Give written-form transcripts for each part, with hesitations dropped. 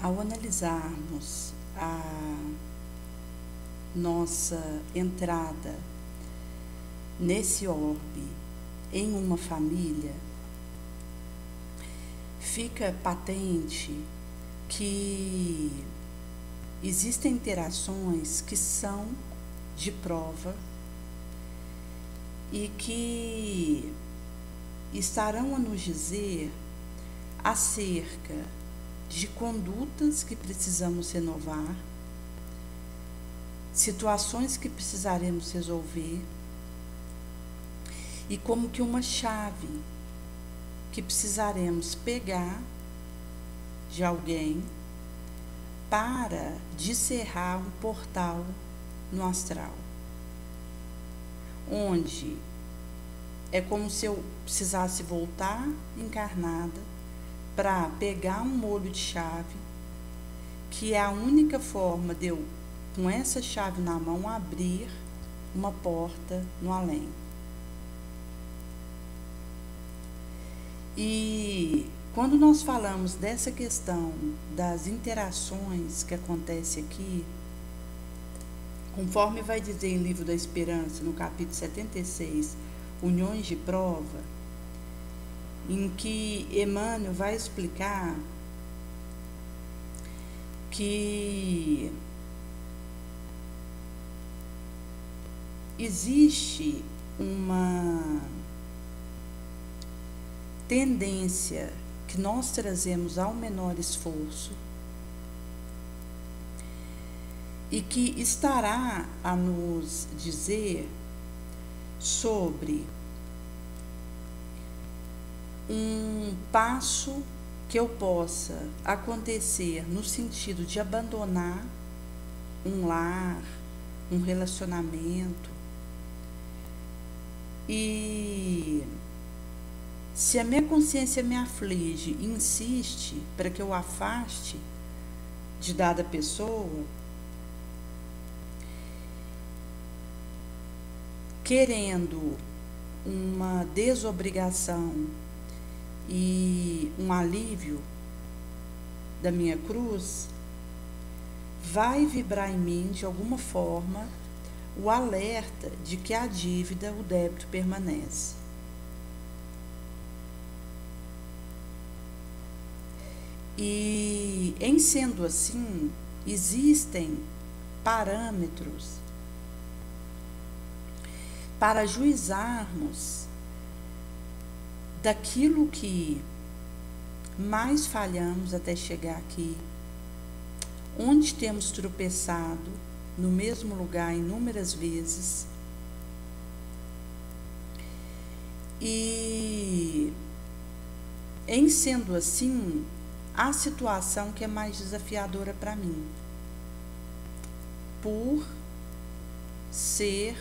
Ao analisarmos a nossa entrada nesse orbe em uma família, fica patente que existem interações que são de prova e que estarão a nos dizer acerca de condutas que precisamos renovar, situações que precisaremos resolver e como que uma chave que precisaremos pegar de alguém para descerrar um portal no astral, onde é como se eu precisasse voltar encarnada para pegar um molho de chave, que é a única forma de eu, com essa chave na mão, abrir uma porta no além. E quando nós falamos dessa questão das interações que acontecem aqui, conforme vai dizer em Livro da Esperança, no capítulo 76, Uniões de Prova, em que Emmanuel vai explicar que existe uma tendência que nós trazemos ao menor esforço e que estará a nos dizer sobre um passo que eu possa acontecer no sentido de abandonar um lar, um relacionamento. E se a minha consciência me aflige e insiste para que eu afaste de dada pessoa, querendo uma desobrigação e um alívio da minha cruz, vai vibrar em mim de alguma forma o alerta de que a dívida, o débito permanece. E em sendo assim, existem parâmetros para juizarmos daquilo que mais falhamos até chegar aqui, onde temos tropeçado no mesmo lugar inúmeras vezes, e em sendo assim, a situação que é mais desafiadora para mim, por ser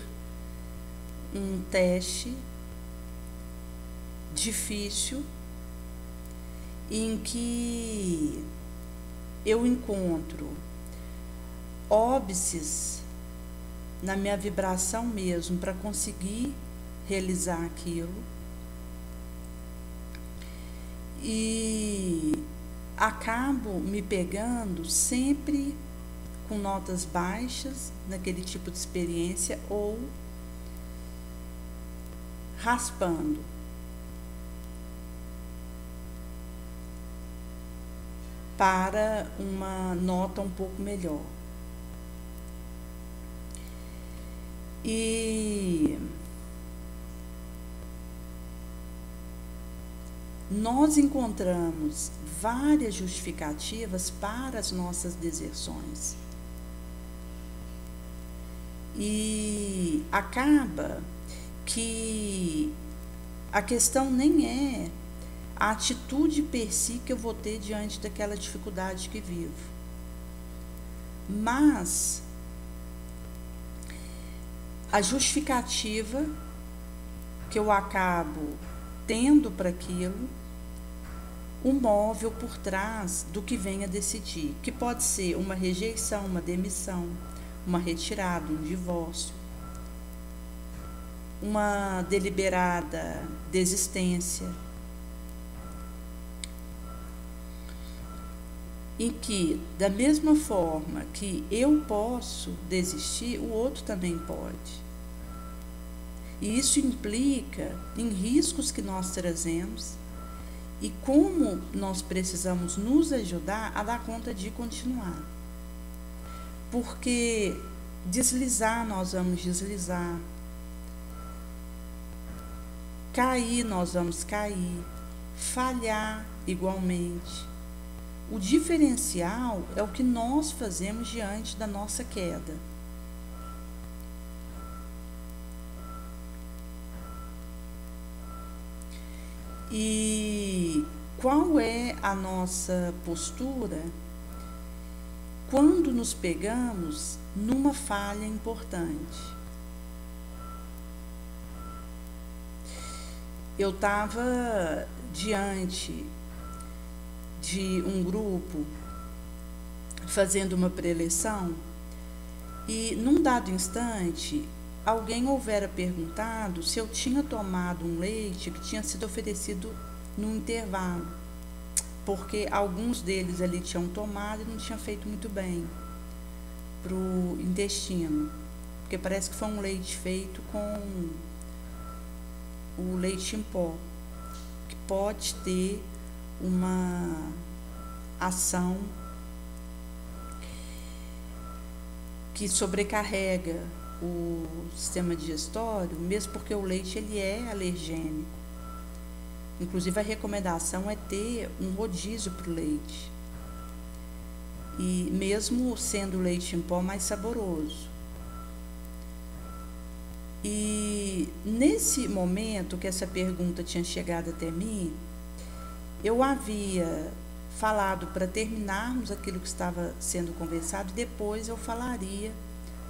um teste difícil em que eu encontro óbices na minha vibração mesmo para conseguir realizar aquilo, e acabo me pegando sempre com notas baixas naquele tipo de experiência ou raspando para uma nota um pouco melhor. E nós encontramos várias justificativas para as nossas deserções. E acaba que a questão nem é a atitude per si que eu vou ter diante daquela dificuldade que vivo, mas a justificativa que eu acabo tendo para aquilo, um móvel por trás do que venha decidir, que pode ser uma rejeição, uma demissão, uma retirada, um divórcio, uma deliberada desistência. em que, da mesma forma que eu posso desistir, o outro também pode. E isso implica em riscos que nós trazemos e como nós precisamos nos ajudar a dar conta de continuar. Porque deslizar, nós vamos deslizar. Cair, nós vamos cair. Falhar, igualmente. O diferencial é o que nós fazemos diante da nossa queda. E qual é a nossa postura quando nos pegamos numa falha importante? Eu estava diante de um grupo fazendo uma preleção e, num dado instante, alguém houvera perguntado se eu tinha tomado um leite que tinha sido oferecido no intervalo, porque alguns deles ali tinham tomado e não tinham feito muito bem para o intestino, porque parece que foi um leite feito com o leite em pó, que pode ter uma ação que sobrecarrega o sistema digestório, mesmo porque o leite ele é alergênico. Inclusive a recomendação é ter um rodízio para o leite, e mesmo sendo o leite em pó mais saboroso. E nesse momento que essa pergunta tinha chegado até mim, eu havia falado para terminarmos aquilo que estava sendo conversado e depois eu falaria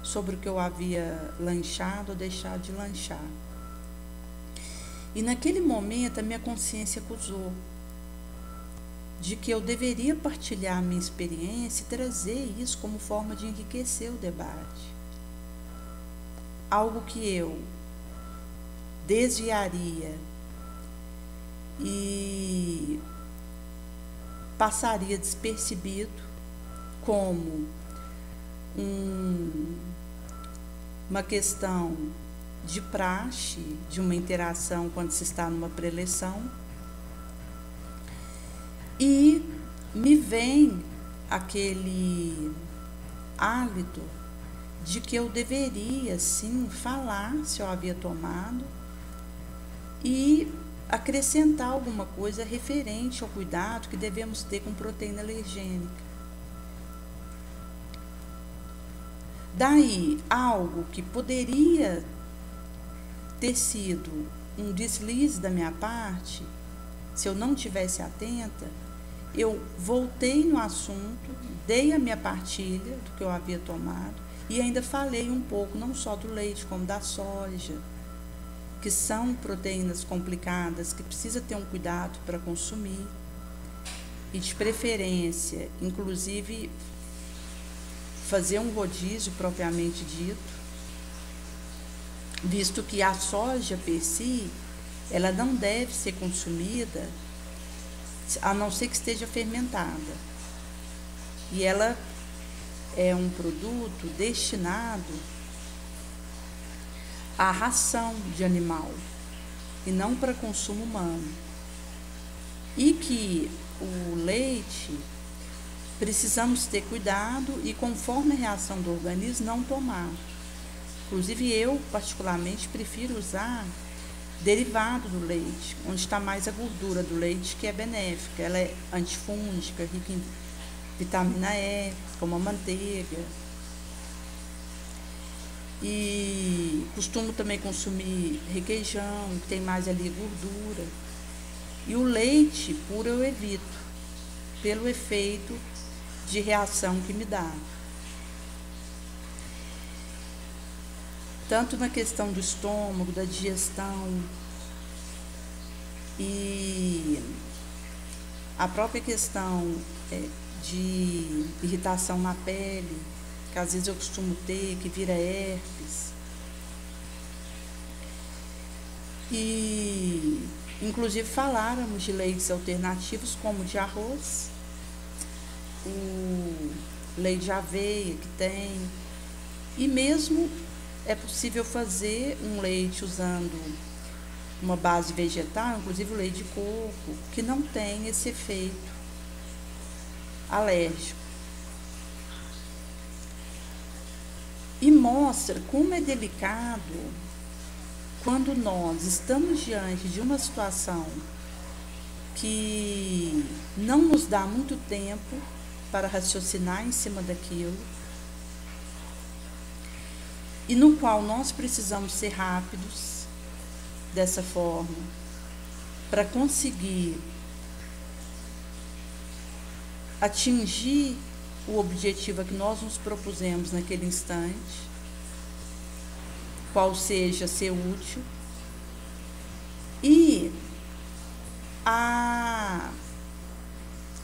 sobre o que eu havia lanchado ou deixado de lanchar. E naquele momento a minha consciência acusou de que eu deveria partilhar a minha experiência e trazer isso como forma de enriquecer o debate. Algo que eu desviaria e passaria despercebido como uma questão de praxe, de uma interação quando se está numa preleção, e me vem aquele hálito de que eu deveria sim falar se eu havia tomado e acrescentar alguma coisa referente ao cuidado que devemos ter com proteína alergênica. Daí, algo que poderia ter sido um deslize da minha parte, se eu não tivesse atenta, eu voltei no assunto, dei a minha partilha do que eu havia tomado e ainda falei um pouco, não só do leite, como da soja, que são proteínas complicadas, que precisa ter um cuidado para consumir, e de preferência, inclusive, fazer um rodízio propriamente dito, visto que a soja per si, ela não deve ser consumida a não ser que esteja fermentada. E ela é um produto destinado à ração de animal e não para consumo humano. E que o leite precisamos ter cuidado e, conforme a reação do organismo, não tomar. Inclusive eu, particularmente, prefiro usar derivado do leite, onde está mais a gordura do leite, que é benéfica. Ela é antifúngica, rica em vitamina E, como a manteiga. E costumo também consumir requeijão, que tem mais ali gordura. E o leite puro eu evito, pelo efeito de reação que me dá. Tanto na questão do estômago, da digestão, e a própria questão de irritação na pele, que às vezes eu costumo ter, que vira herpes. E inclusive faláramos de leites alternativos, como de arroz, o leite de aveia que tem, e mesmo é possível fazer um leite usando uma base vegetal, inclusive o leite de coco, que não tem esse efeito alérgico. E mostra como é delicado quando nós estamos diante de uma situação que não nos dá muito tempo para raciocinar em cima daquilo, e no qual nós precisamos ser rápidos dessa forma para conseguir atingir o objetivo a que nós nos propusemos naquele instante, qual seja ser útil, e a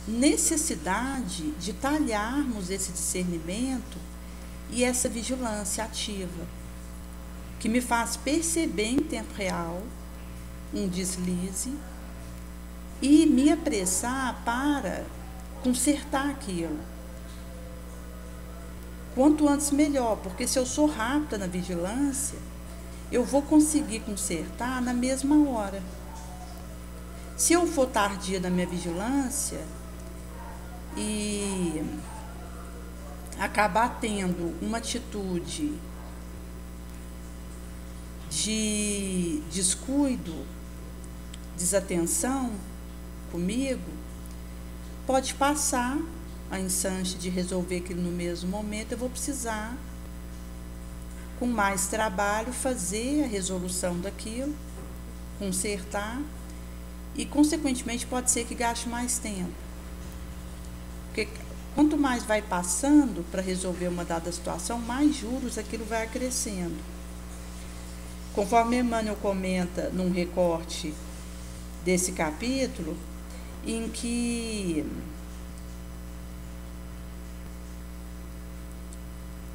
necessidade de talharmos esse discernimento e essa vigilância ativa, que me faz perceber em tempo real um deslize e me apressar para consertar aquilo. Quanto antes melhor, porque se eu sou rápida na vigilância, eu vou conseguir consertar na mesma hora. Se eu for tardia na minha vigilância e acabar tendo uma atitude de descuido, desatenção comigo, pode passar a instante de resolver aquilo no mesmo momento, eu vou precisar, com mais trabalho, fazer a resolução daquilo, consertar, e consequentemente pode ser que gaste mais tempo. Porque quanto mais vai passando para resolver uma dada situação, mais juros aquilo vai acrescendo. Conforme Emmanuel comenta num recorte desse capítulo, em que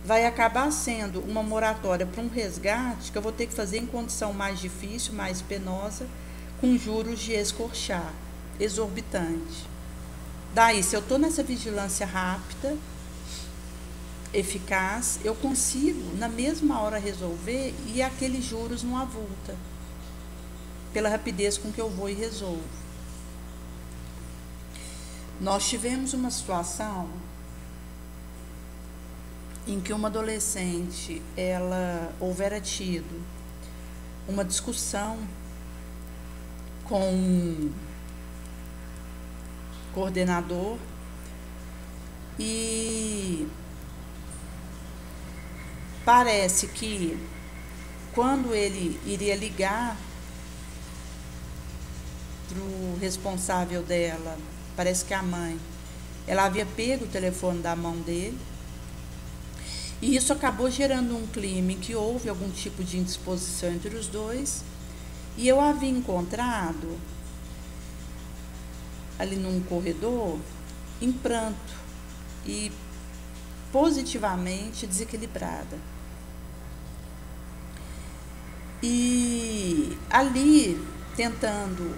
vai acabar sendo uma moratória para um resgate que eu vou ter que fazer em condição mais difícil, mais penosa, com juros de escorchar, exorbitante. Daí, se eu estou nessa vigilância rápida, eficaz, eu consigo, na mesma hora, resolver, e aqueles juros não avulta, pela rapidez com que eu vou e resolvo. Nós tivemos uma situação em que uma adolescente, ela houvera tido uma discussão com um coordenador e parece que quando ele iria ligar para o responsável dela, parece que a mãe, ela havia pego o telefone da mão dele, e isso acabou gerando um clima em que houve algum tipo de indisposição entre os dois, e eu havia encontrado ali num corredor em pranto e positivamente desequilibrada. E ali, tentando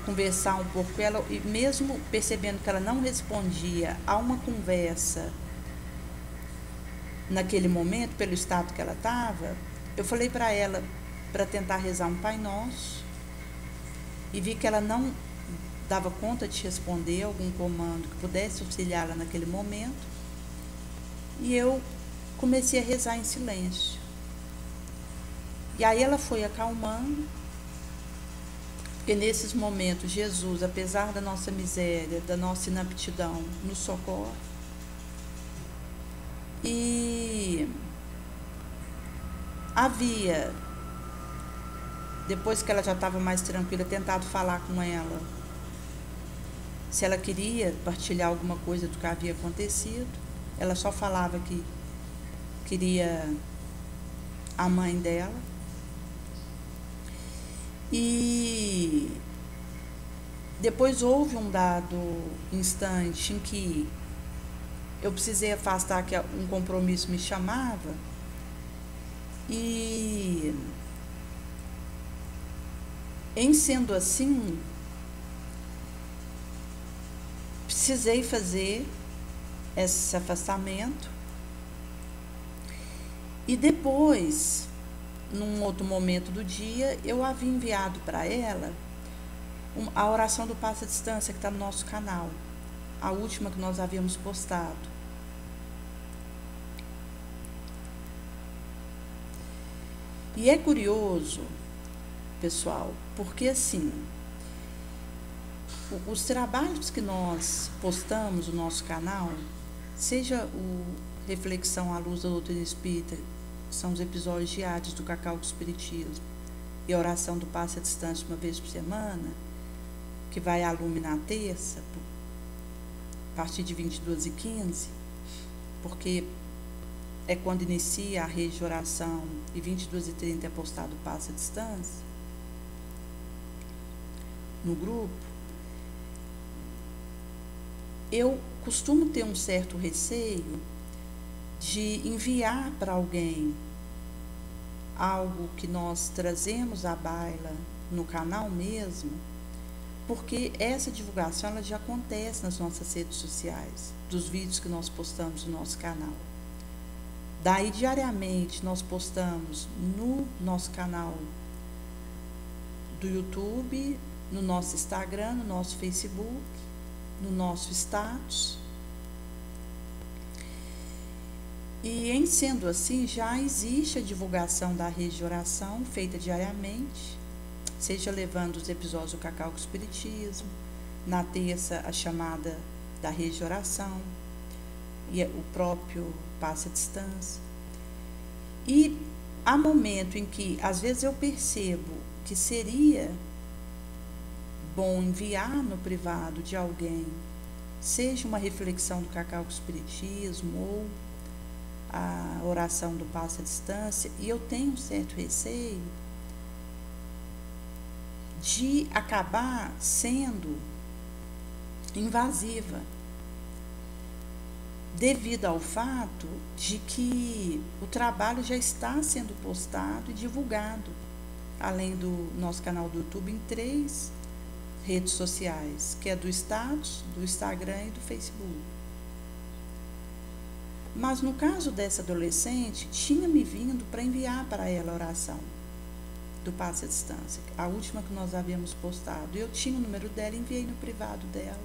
conversar um pouco com ela, e mesmo percebendo que ela não respondia a uma conversa naquele momento, pelo estado que ela estava, eu falei para ela para tentar rezar um Pai Nosso, e vi que ela não dava conta de responder algum comando que pudesse auxiliá-la naquele momento, e eu comecei a rezar em silêncio. E aí ela foi acalmando, porque nesses momentos Jesus, apesar da nossa miséria, da nossa inaptidão, nos socorre. E havia, depois que ela já estava mais tranquila, tentado falar com ela se ela queria partilhar alguma coisa do que havia acontecido. Ela só falava que queria a mãe dela. E depois houve um dado instante em que eu precisei afastar, que um compromisso me chamava, e em sendo assim, precisei fazer esse afastamento. E depois, num outro momento do dia, eu havia enviado para ela a oração do passo à distância que está no nosso canal, a última que nós havíamos postado. E é curioso, pessoal, porque assim, os trabalhos que nós postamos no nosso canal, seja o Reflexão à Luz da Doutrina Espírita, são os episódios diários do Cacau do Espiritismo, e a oração do passe à distância uma vez por semana, que vai à lume na terça, a partir de 22h15, porque é quando inicia a rede de oração, e 22h30 é postado o passe à distância no grupo. Eu costumo ter um certo receio de enviar para alguém algo que nós trazemos à baila no canal mesmo, porque essa divulgação ela já acontece nas nossas redes sociais, dos vídeos que nós postamos no nosso canal. Daí, diariamente, nós postamos no nosso canal do YouTube, no nosso Instagram, no nosso Facebook, no nosso status. E, em sendo assim, já existe a divulgação da rede de oração feita diariamente, seja levando os episódios do Cacau com o Espiritismo, na terça a chamada da rede de oração, e o próprio passe à distância. E há momento em que, às vezes, eu percebo que seria bom enviar no privado de alguém, seja uma reflexão do Cacau com o Espiritismo ou a oração do passe à distância, e eu tenho um certo receio de acabar sendo invasiva, devido ao fato de que o trabalho já está sendo postado e divulgado, além do nosso canal do YouTube, em 3 redes sociais, que é do status, do Instagram e do Facebook. Mas no caso dessa adolescente, tinha me vindo para enviar para ela a oração do passe à distância, a última que nós havíamos postado. Eu tinha o número dela e enviei no privado dela.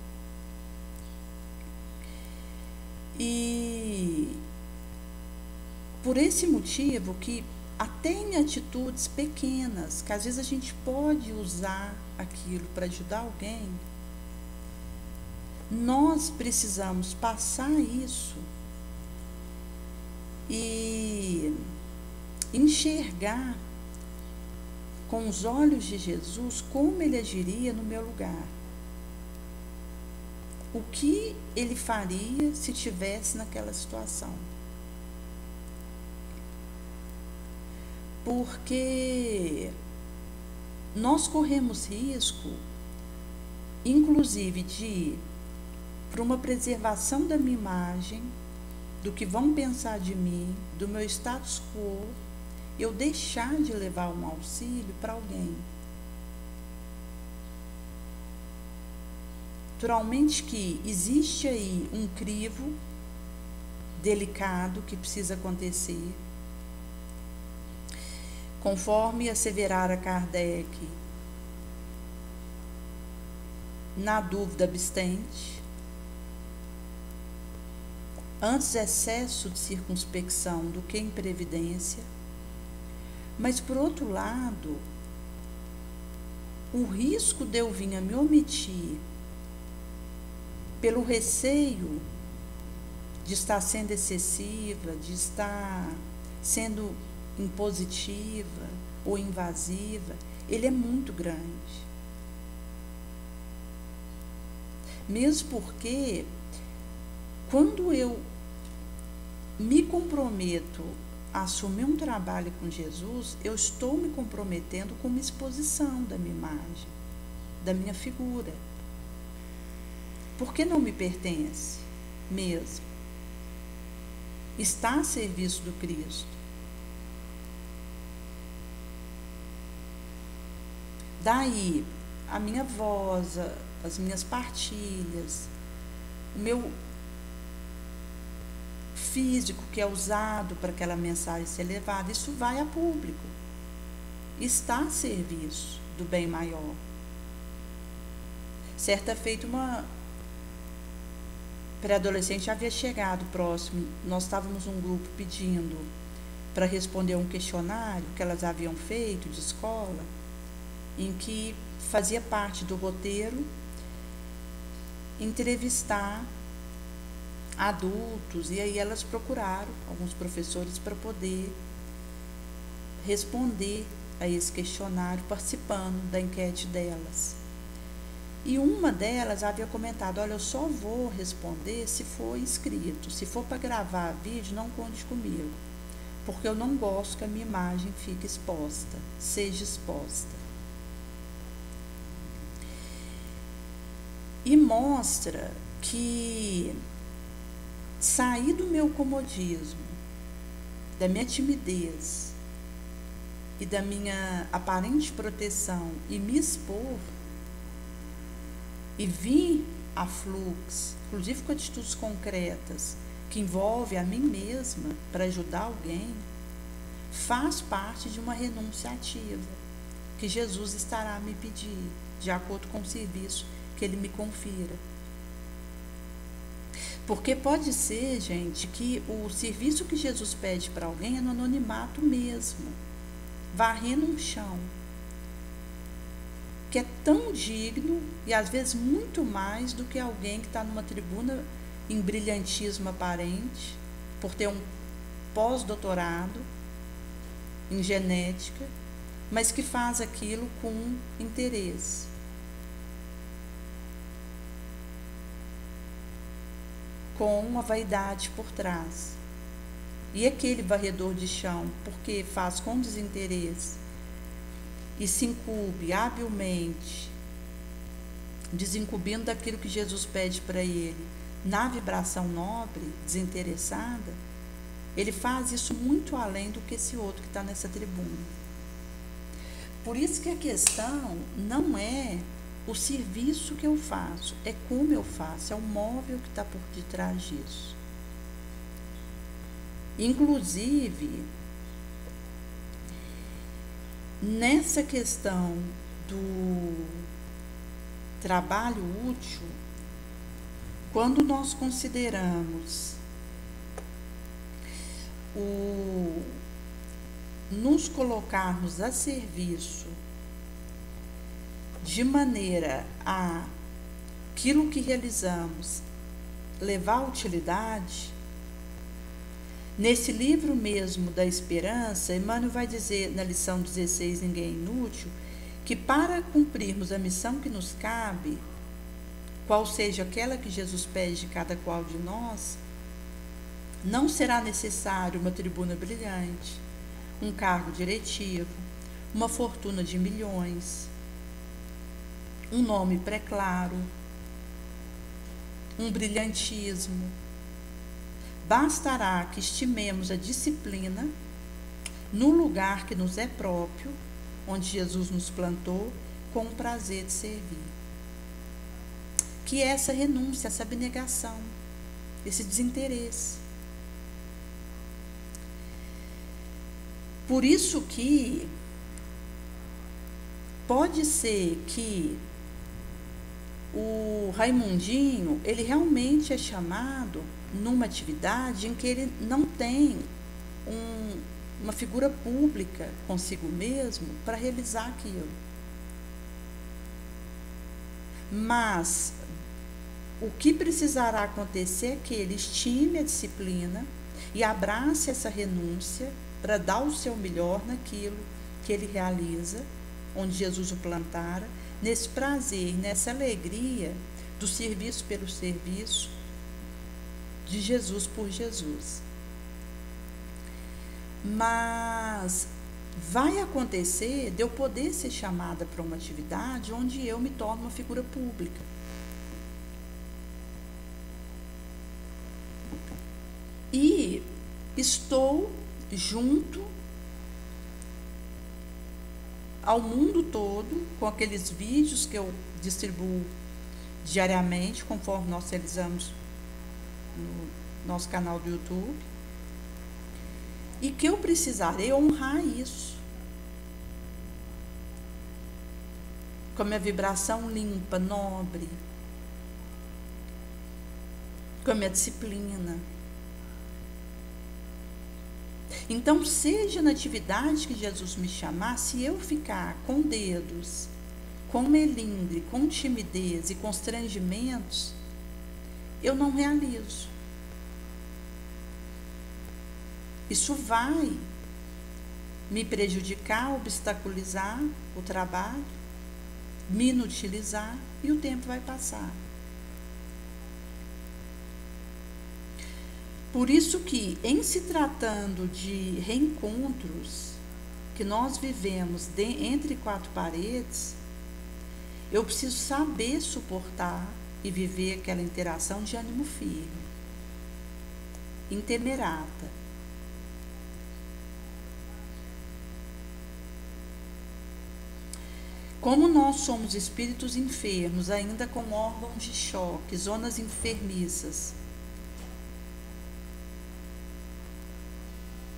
E por esse motivo que até em atitudes pequenas, que às vezes a gente pode usar aquilo para ajudar alguém, nós precisamos passar isso e enxergar com os olhos de Jesus como ele agiria no meu lugar. O que ele faria se estivesse naquela situação? Porque nós corremos risco, inclusive, de, para uma preservação da minha imagem, do que vão pensar de mim, do meu status quo, eu deixar de levar um auxílio para alguém. Naturalmente que existe aí um crivo delicado que precisa acontecer, conforme asseverara Kardec, na dúvida abstente, antes excesso de circunspecção do que imprevidência, mas por outro lado, o risco de eu vir a me omitir pelo receio de estar sendo excessiva, de estar sendo impositiva ou invasiva, ele é muito grande. Mesmo porque, quando eu me comprometo a assumir um trabalho com Jesus, eu estou me comprometendo com uma exposição da minha imagem, da minha figura. Porque não me pertence mesmo. Está a serviço do Cristo. Daí, a minha voz, as minhas partilhas, o meu físico que é usado para aquela mensagem ser levada, isso vai a público. Está a serviço do bem maior. Certa feita, uma pré-adolescente havia chegado próximo, nós estávamos um grupo pedindo para responder um questionário que elas haviam feito de escola, em que fazia parte do roteiro entrevistar adultos, e aí elas procuraram alguns professores para poder responder a esse questionário, participando da enquete delas. E uma delas havia comentado: olha, eu só vou responder se for escrito, se for para gravar vídeo, não conte comigo, porque eu não gosto que a minha imagem fique exposta, seja exposta. E mostra que sair do meu comodismo, da minha timidez e da minha aparente proteção e me expor e vir a fluxo, inclusive com atitudes concretas que envolvem a mim mesma para ajudar alguém, faz parte de uma renúncia ativa que Jesus estará a me pedir, de acordo com o serviço que Ele me confira. Porque pode ser, gente, que o serviço que Jesus pede para alguém é no anonimato mesmo, varrendo um chão, que é tão digno e às vezes muito mais do que alguém que está numa tribuna em brilhantismo aparente, por ter um pós-doutorado em genética, mas que faz aquilo com interesse. Com uma vaidade por trás. E aquele varredor de chão, porque faz com desinteresse e se incube habilmente, desincubindo daquilo que Jesus pede para ele, na vibração nobre, desinteressada, ele faz isso muito além do que esse outro que está nessa tribuna. Por isso que a questão não é o serviço que eu faço, é como eu faço, é o móvel que está por detrás disso. Inclusive, nessa questão do trabalho útil, quando nós consideramos nos colocarmos a serviço de maneira a aquilo que realizamos levar utilidade, nesse livro mesmo da esperança, Emmanuel vai dizer na lição 16, Ninguém é Inútil, que para cumprirmos a missão que nos cabe, qual seja aquela que Jesus pede de cada qual de nós, não será necessário uma tribuna brilhante, um cargo diretivo, uma fortuna de milhões, um nome pré-claro, um brilhantismo. Bastará que estimemos a disciplina no lugar que nos é próprio, onde Jesus nos plantou, com o prazer de servir. Que é essa renúncia, essa abnegação, esse desinteresse. Por isso que pode ser que o Raimundinho, ele realmente é chamado numa atividade em que ele não tem uma figura pública consigo mesmo para realizar aquilo. Mas o que precisará acontecer é que ele estime a disciplina e abrace essa renúncia para dar o seu melhor naquilo que ele realiza, onde Jesus o plantara, nesse prazer, nessa alegria do serviço pelo serviço, de Jesus por Jesus. Mas vai acontecer de eu poder ser chamada para uma atividade onde eu me torno uma figura pública. E estou junto ao mundo todo, com aqueles vídeos que eu distribuo diariamente, conforme nós realizamos nosso canal do YouTube, e que eu precisarei honrar isso com a minha vibração limpa, nobre, com a minha disciplina. Então, seja na atividade que Jesus me chamar, se eu ficar com dedos, com melindre, com timidez e constrangimentos, eu não realizo. Isso vai me prejudicar, obstaculizar o trabalho, me inutilizar e o tempo vai passar. Por isso que, em se tratando de reencontros que nós vivemos entre quatro paredes, eu preciso saber suportar e viver aquela interação de ânimo firme, intemerata. Como nós somos espíritos enfermos, ainda com órgãos de choque, zonas enfermiças,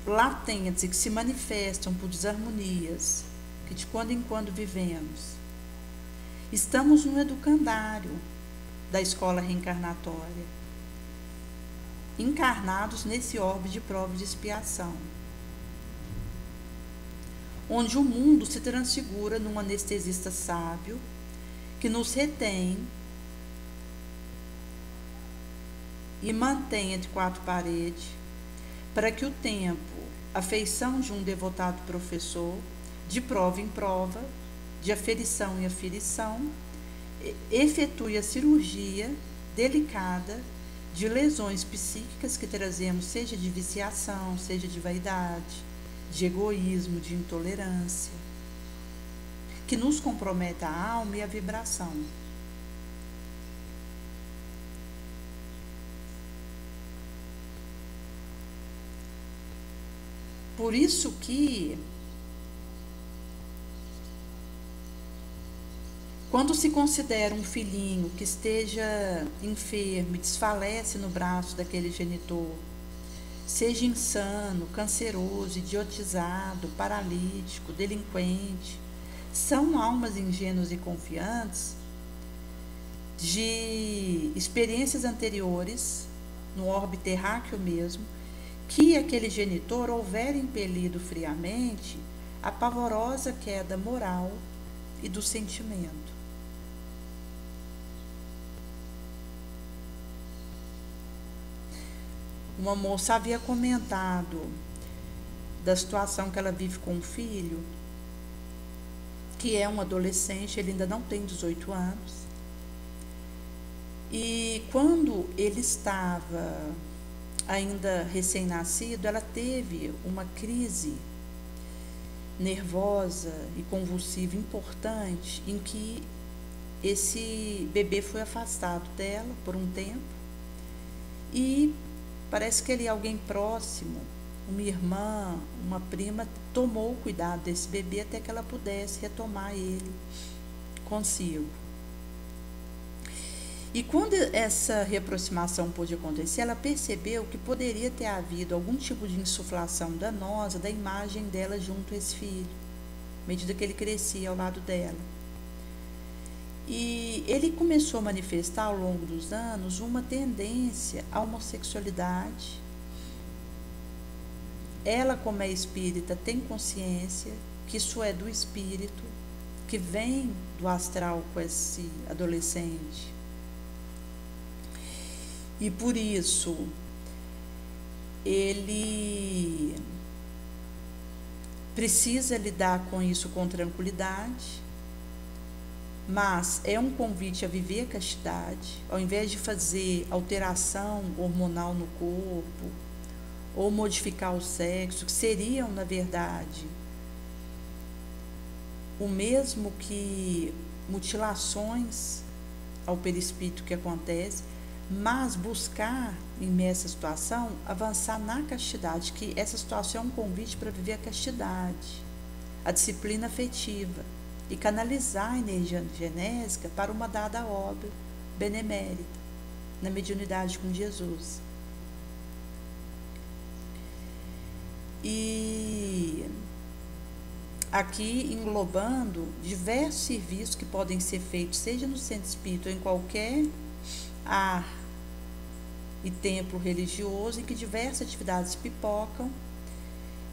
latentes e que se manifestam por desarmonias, que de quando em quando vivemos, estamos no educandário da escola reencarnatória, encarnados nesse orbe de prova e de expiação, onde o mundo se transfigura num anestesista sábio que nos retém e mantém entre quatro paredes, para que o tempo, a feição de um devotado professor, de prova em prova, de aferição em aferição, efetue a cirurgia delicada de lesões psíquicas que trazemos, seja de viciação, seja de vaidade, de egoísmo, de intolerância, que nos compromete a alma e a vibração. Por isso que, quando se considera um filhinho que esteja enfermo e desfalece no braço daquele genitor, seja insano, canceroso, idiotizado, paralítico, delinquente, são almas ingênuas e confiantes de experiências anteriores, no orbe terráqueo mesmo, que aquele genitor houver impelido friamente a pavorosa queda moral e do sentimento. Uma moça havia comentado da situação que ela vive com o filho, que é um adolescente, ele ainda não tem 18 anos. E quando ele estava ainda recém-nascido, ela teve uma crise nervosa e convulsiva importante, em que esse bebê foi afastado dela por um tempo e parece que alguém próximo, uma irmã, uma prima, tomou o cuidado desse bebê até que ela pudesse retomar ele consigo. E quando essa reaproximação pôde acontecer, ela percebeu que poderia ter havido algum tipo de insuflação danosa da imagem dela junto a esse filho, à medida que ele crescia ao lado dela. E ele começou a manifestar ao longo dos anos uma tendência à homossexualidade. Ela, como é espírita, tem consciência que isso é do espírito, que vem do astral com esse adolescente. E por isso, ele precisa lidar com isso com tranquilidade, mas é um convite a viver a castidade, ao invés de fazer alteração hormonal no corpo, ou modificar o sexo, que seriam, na verdade, o mesmo que mutilações ao perispírito que acontece, mas buscar, em meio a essa situação, avançar na castidade, que essa situação é um convite para viver a castidade, a disciplina afetiva, e canalizar a energia genésica para uma dada obra benemérita, na mediunidade com Jesus. E aqui englobando diversos serviços que podem ser feitos, seja no centro espírita ou em qualquer ar e templo religioso, em que diversas atividades pipocam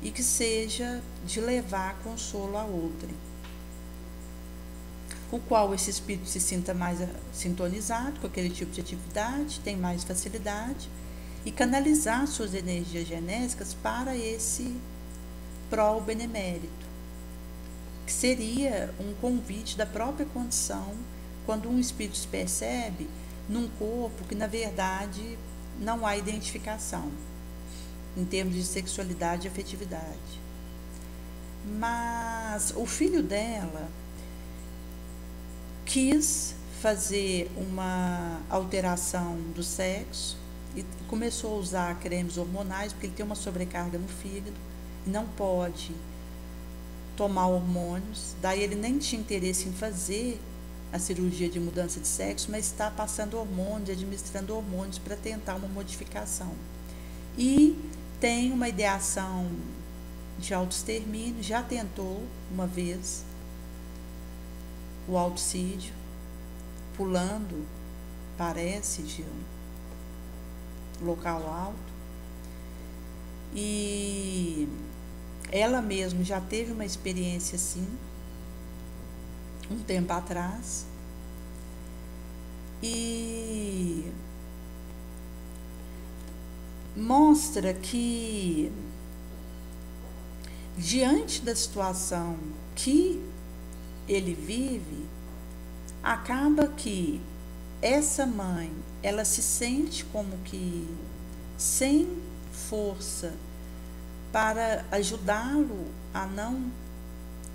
e que seja de levar consolo a outrem, o qual esse espírito se sinta mais sintonizado com aquele tipo de atividade, tem mais facilidade, e canalizar suas energias genésicas para esse prol benemérito, que seria um convite da própria condição, quando um espírito se percebe num corpo que, na verdade, não há identificação, em termos de sexualidade e afetividade. Mas o filho dela quis fazer uma alteração do sexo e começou a usar cremes hormonais, porque ele tem uma sobrecarga no fígado e não pode tomar hormônios. Daí ele nem tinha interesse em fazer a cirurgia de mudança de sexo, mas está passando hormônios, administrando hormônios para tentar uma modificação. E tem uma ideação de autoextermínio, já tentou uma vez o autocídio, pulando, parece, de um local alto. E ela mesma já teve uma experiência assim, um tempo atrás. E mostra que, diante da situação que ele vive, acaba que essa mãe, ela se sente como que sem força para ajudá-lo a não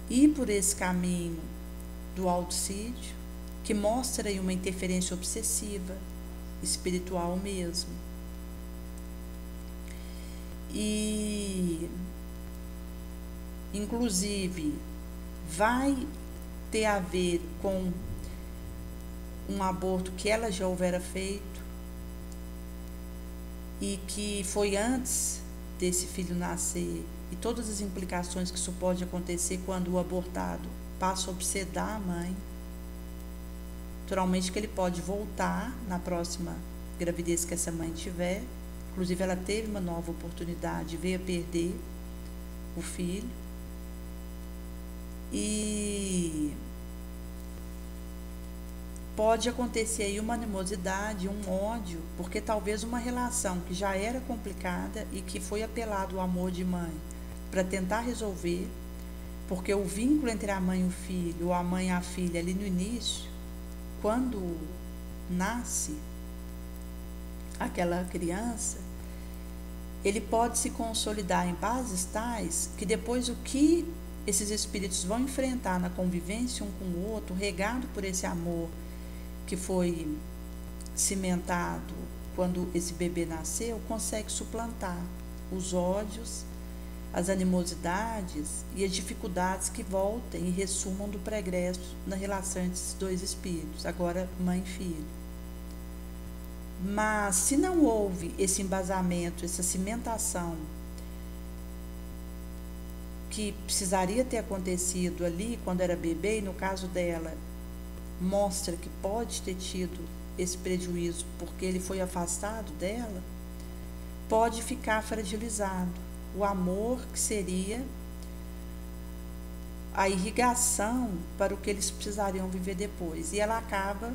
ir por esse caminho do autocídio, que mostra aí uma interferência obsessiva, espiritual mesmo. E, inclusive, vai ter a ver com um aborto que ela já houvera feito e que foi antes desse filho nascer, e todas as implicações que isso pode acontecer quando o abortado passa a obsedar a mãe. Naturalmente que ele pode voltar na próxima gravidez que essa mãe tiver. Inclusive ela teve uma nova oportunidade, veio a perder o filho. E pode acontecer aí uma animosidade, um ódio, porque talvez uma relação que já era complicada e que foi apelado o amor de mãe para tentar resolver, porque o vínculo entre a mãe e o filho, ou a mãe e a filha ali no início, quando nasce aquela criança, ele pode se consolidar em bases tais que depois o que esses espíritos vão enfrentar na convivência um com o outro, regado por esse amor que foi cimentado quando esse bebê nasceu, consegue suplantar os ódios, as animosidades e as dificuldades que voltem e ressumam do pregresso na relação entre esses dois espíritos, agora mãe e filho. Mas se não houve esse embasamento, essa cimentação que precisaria ter acontecido ali quando era bebê, e no caso dela mostra que pode ter tido esse prejuízo porque ele foi afastado dela, pode ficar fragilizado o amor, que seria a irrigação para o que eles precisariam viver depois. E ela acaba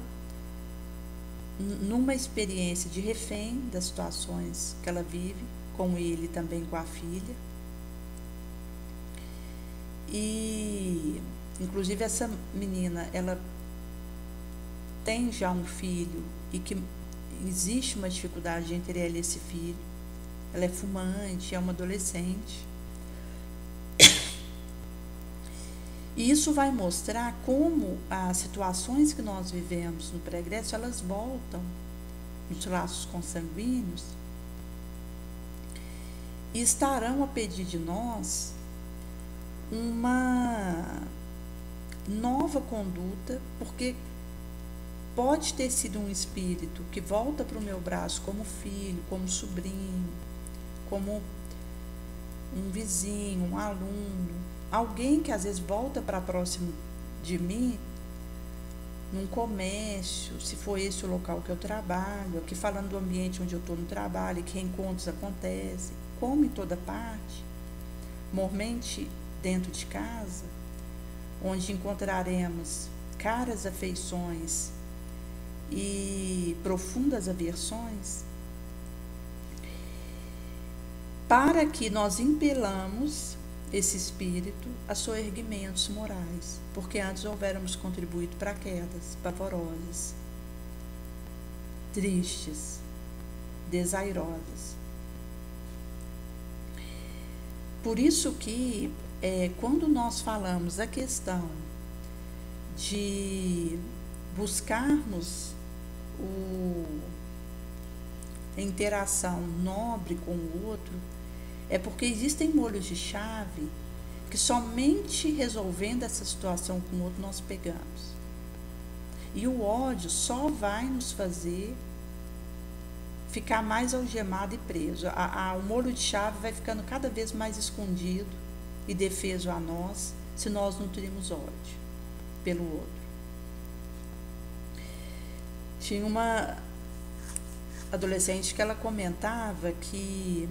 numa experiência de refém das situações que ela vive, com ele e também com a filha. E inclusive essa menina, ela tem já um filho e que existe uma dificuldade entre ela e esse filho. Ela é fumante, é uma adolescente. E isso vai mostrar como as situações que nós vivemos no pregresso, elas voltam nos laços consanguíneos e estarão a pedir de nós uma nova conduta, porque pode ter sido um espírito que volta para o meu braço como filho, como sobrinho, como um vizinho, um aluno, alguém que às vezes volta para próximo de mim, num comércio, se for esse o local que eu trabalho, aqui falando do ambiente onde eu estou no trabalho, que reencontros acontecem, como em toda parte, mormente dentro de casa, onde encontraremos caras afeições e profundas aversões, para que nós impelamos esse espírito a soerguimentos morais, porque antes houvéramos contribuído para quedas pavorosas, tristes, desairosas. Por isso que, quando nós falamos a questão de buscarmos a interação nobre com o outro, é porque existem molhos de chave que somente resolvendo essa situação com o outro nós pegamos. E o ódio só vai nos fazer ficar mais algemado e preso. O molho de chave vai ficando cada vez mais escondido e defeso a nós, se nós nutrimos ódio pelo outro. Tinha uma adolescente que ela comentava que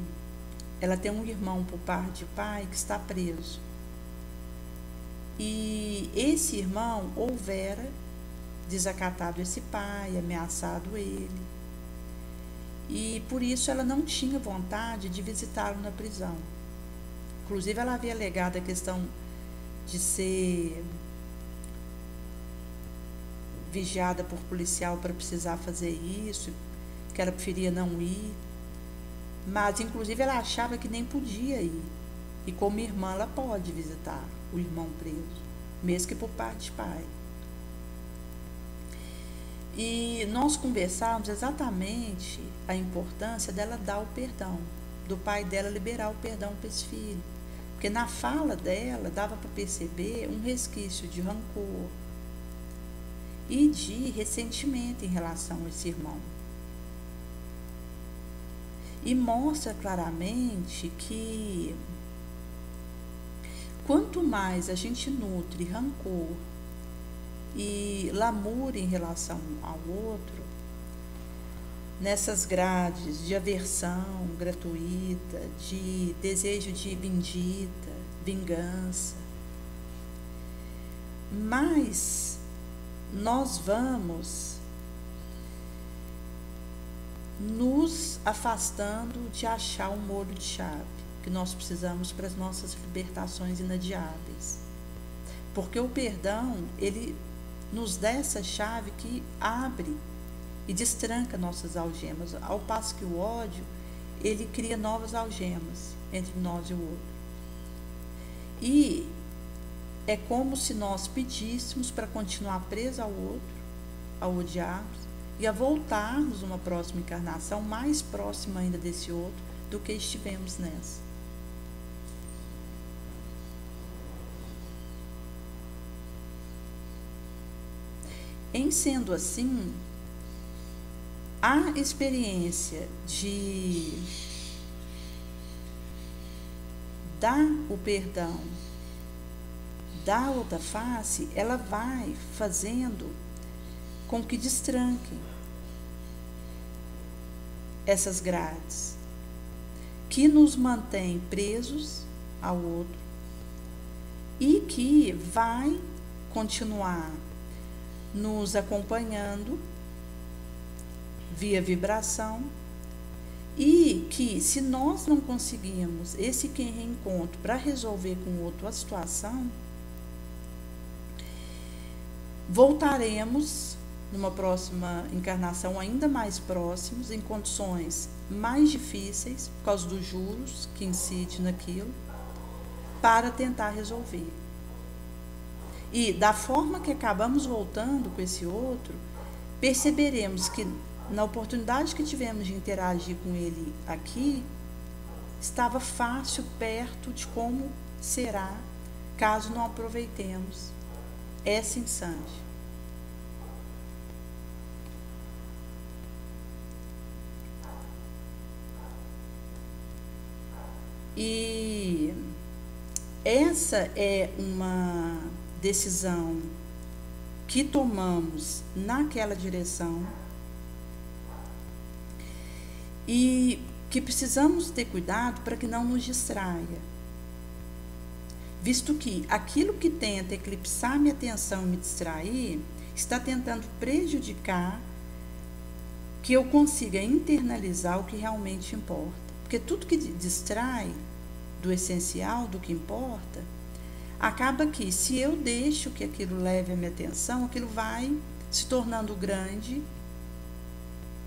ela tem um irmão por parte de pai que está preso. E esse irmão houvera desacatado esse pai, ameaçado ele. E por isso ela não tinha vontade de visitá-lo na prisão. Inclusive ela havia alegado a questão de ser vigiada por policial para precisar fazer isso, que ela preferia não ir. Mas, inclusive, ela achava que nem podia ir. E como irmã, ela pode visitar o irmão preso, mesmo que por parte de pai. E nós conversávamos exatamente a importância dela dar o perdão, do pai dela liberar o perdão para esse filho. Porque na fala dela, dava para perceber um resquício de rancor e de ressentimento em relação a esse irmão. E mostra claramente que quanto mais a gente nutre rancor e lamúria em relação ao outro, nessas grades de aversão gratuita, de desejo de vindita, vingança, mais nós vamos nos afastando de achar um molho de chave que nós precisamos para as nossas libertações inadiáveis. Porque o perdão, ele nos dá essa chave que abre e destranca nossas algemas, ao passo que o ódio, ele cria novas algemas entre nós e o outro. E é como se nós pedíssemos para continuar preso ao outro, a odiarmos, e a voltarmos numa próxima encarnação mais próxima ainda desse outro do que estivemos nessa. Em sendo assim, a experiência de dar o perdão, dar outra face, ela vai fazendo com que destranquem essas grades que nos mantém presos ao outro e que vai continuar nos acompanhando via vibração, e que se nós não conseguirmos esse reencontro para resolver com o outro a situação, voltaremos numa próxima encarnação ainda mais próximos, em condições mais difíceis, por causa dos juros que incidem naquilo, para tentar resolver. E da forma que acabamos voltando com esse outro, perceberemos que na oportunidade que tivemos de interagir com ele aqui, estava fácil perto de como será caso não aproveitemos essa instante. E essa é uma decisão que tomamos naquela direção e que precisamos ter cuidado para que não nos distraia, visto que aquilo que tenta eclipsar minha atenção e me distrair está tentando prejudicar que eu consiga internalizar o que realmente importa. Porque tudo que distrai do essencial, do que importa, acaba que, se eu deixo que aquilo leve a minha atenção, aquilo vai se tornando grande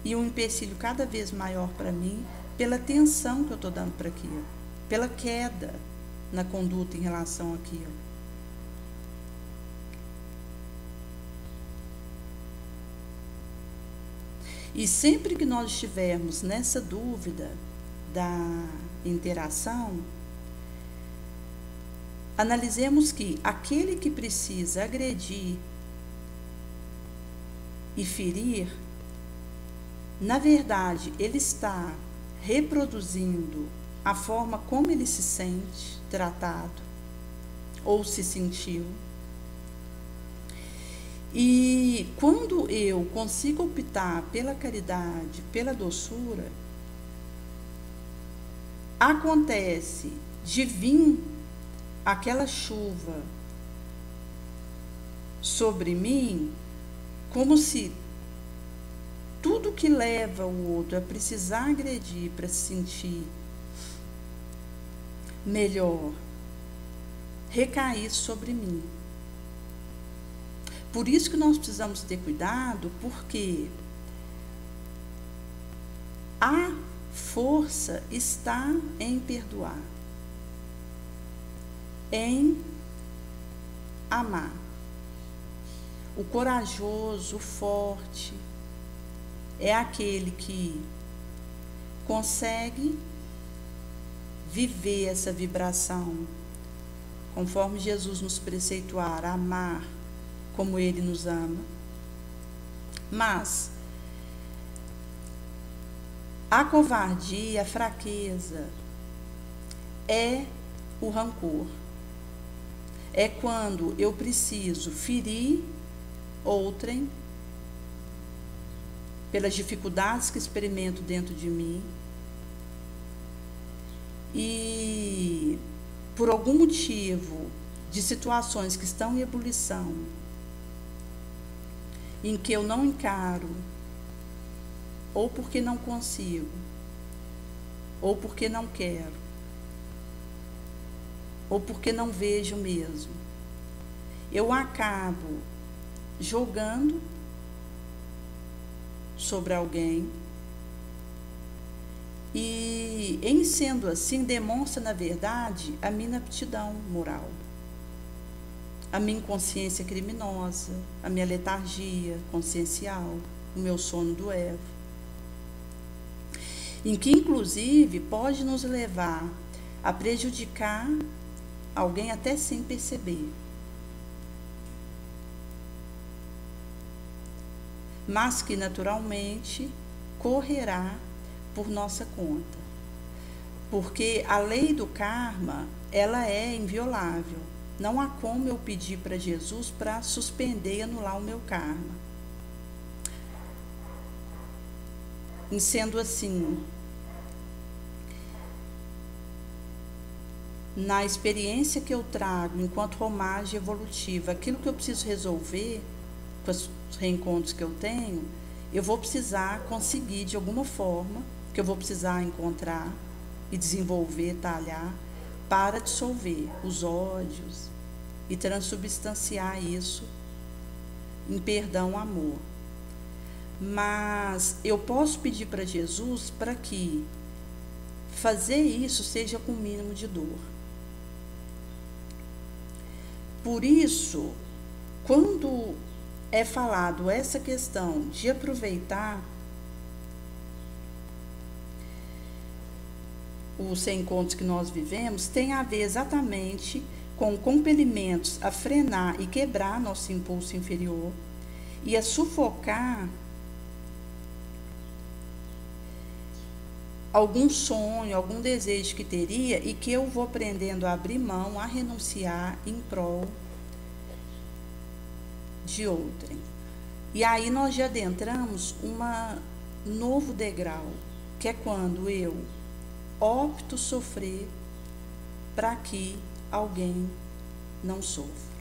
e um empecilho cada vez maior para mim, pela atenção que eu estou dando para aquilo, pela queda na conduta em relação àquilo. E sempre que nós estivermos nessa dúvida da interação, analisemos que aquele que precisa agredir e ferir, na verdade, ele está reproduzindo a forma como ele se sente tratado ou se sentiu. E quando eu consigo optar pela caridade, pela doçura, acontece de vir aquela chuva sobre mim, como se tudo que leva o outro a precisar agredir para se sentir melhor recaísse sobre mim. Por isso que nós precisamos ter cuidado, porque a força está em perdoar, em amar. O corajoso, o forte, é aquele que consegue viver essa vibração, conforme Jesus nos preceituar, amar como Ele nos ama. Mas a covardia, a fraqueza, é o rancor. É quando eu preciso ferir outrem pelas dificuldades que experimento dentro de mim e por algum motivo de situações que estão em ebulição, em que eu não encaro, ou porque não consigo, ou porque não quero, ou porque não vejo mesmo, eu acabo jogando sobre alguém e, em sendo assim, demonstra, na verdade, a minha inaptidão moral, a minha inconsciência criminosa, a minha letargia consciencial, o meu sono do ego, em que, inclusive, pode nos levar a prejudicar alguém até sem perceber. Mas que, naturalmente, correrá por nossa conta. Porque a lei do karma, ela é inviolável. Não há como eu pedir para Jesus para suspender e anular o meu karma. E sendo assim, na experiência que eu trago enquanto romagem evolutiva, aquilo que eu preciso resolver com os reencontros que eu tenho, eu vou precisar conseguir de alguma forma, que eu vou precisar encontrar e desenvolver, talhar, para dissolver os ódios e transubstanciar isso em perdão, amor. Mas eu posso pedir para Jesus para que fazer isso seja com o mínimo de dor. Por isso, quando é falado essa questão de aproveitar os reencontros que nós vivemos, tem a ver exatamente com compelimentos a frenar e quebrar nosso impulso inferior e a sufocar algum sonho, algum desejo que teria e que eu vou aprendendo a abrir mão, a renunciar em prol de outrem. E aí nós já adentramos um novo degrau, que é quando eu opto sofrer para que alguém não sofra.